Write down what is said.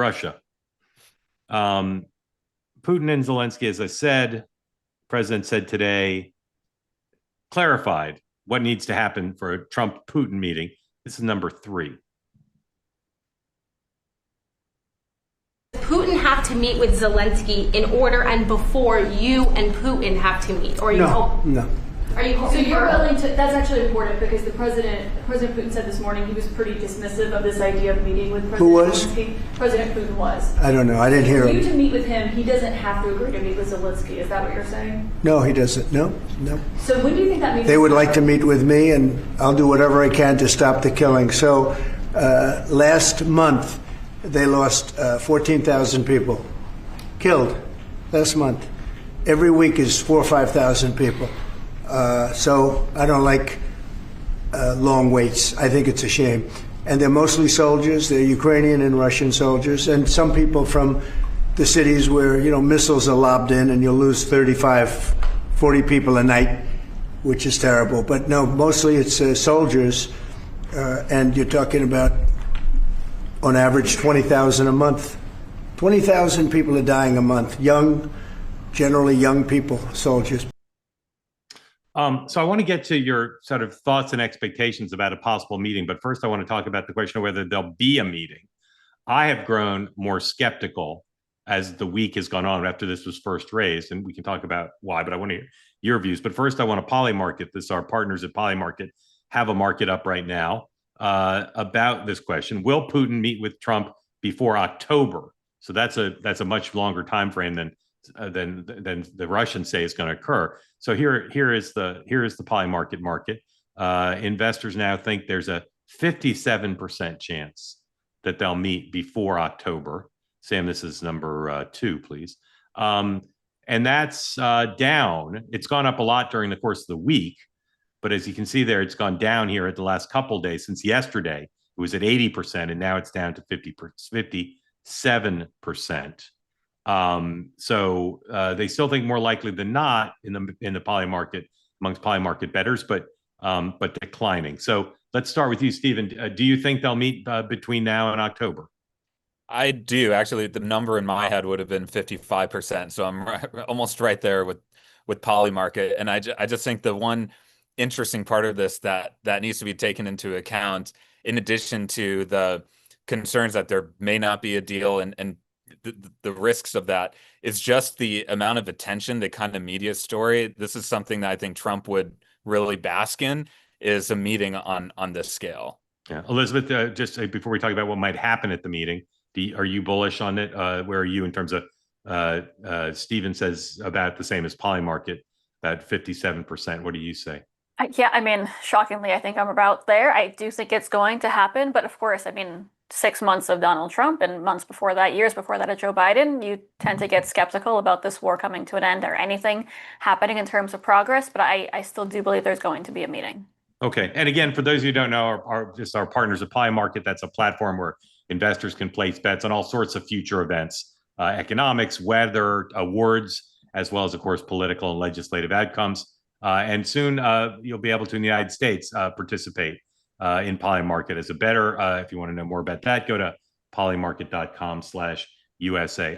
Russia. Putin and Zelensky, as I said, the president said today, clarified what needs to happen for a Trump-Putin meeting. This is number 3. Putin have to meet with Zelensky in order and before you and Putin have to meet? Or are you No. Are you so you're willing to? That's actually important because President Putin said this morning he was pretty dismissive of this idea of meeting with President Who was? Zelensky. President Putin was. I don't know. I didn't hear For you him. to meet with him, he doesn't have to agree to meet with Zelensky. Is that what you're saying? No, he doesn't. No. So when do you think that meeting? They would like to meet with me, and I'll do whatever I can to stop the killing. So last month, they lost 14,000 people killed last month. Every week is 4,000 or 5,000 people. So I don't like long waits. I think it's a shame. And they're mostly soldiers. They're Ukrainian and Russian soldiers, and some people from the cities where, missiles are lobbed in and you'll lose 35, 40 people a night, which is terrible. But no, mostly it's soldiers, and you're talking about, on average, 20,000 a month. 20,000 people are dying a month. Generally young people, soldiers. So I want to get to your sort of thoughts and expectations about a possible meeting. But first, I want to talk about the question of whether there'll be a meeting. I have grown more skeptical as the week has gone on after this was first raised, and we can talk about why, but I want to hear your views. But first, I want to Polymarket this. Our partners at Polymarket have a market up right now about this question. Will Putin meet with Trump before October? So that's a much longer time frame than the Russians say is going to occur. So here is the Polymarket market. Investors now think there's a 57% chance that they'll meet before October. Sam, this is number 2, please. And that's down. It's gone up a lot during the course of the week, but as you can see there, it's gone down here at the last couple of days. Since yesterday, it was at 80%, and now it's down to 57%. So they still think more likely than not in the Polymarket, amongst Polymarket bettors, but declining. So let's start with you, Stephen. Do you think they'll meet between now and October? I do. Actually, the number in my head would have been 55%. So I'm almost right there with Polymarket. And I just think the one interesting part of this that needs to be taken into account, in addition to the concerns that there may not be a deal and the risks of that, is just the amount of attention, the kind of media story. This is something that I think Trump would really bask in, is a meeting on this scale. Yeah, Elizabeth, just before we talk about what might happen at the meeting, are you bullish on it? Where are you in terms of Stephen says about the same as Polymarket, about 57%? What do you say? Yeah, I mean, shockingly, I think I'm about there. I do think it's going to happen, but of course, I mean, 6 months of Donald Trump and months before that, years before that of Joe Biden, you tend to get skeptical about this war coming to an end or anything happening in terms of progress. But I still do believe there's going to be a meeting. Okay. And again, for those of you who don't know, our partners at Polymarket, that's a platform where investors can place bets on all sorts of future events, economics, weather, awards, as well as, of course, political and legislative outcomes. And soon you'll be able to, in the United States, participate in Polymarket as a bettor. If you want to know more about that, go to polymarket.com/USA.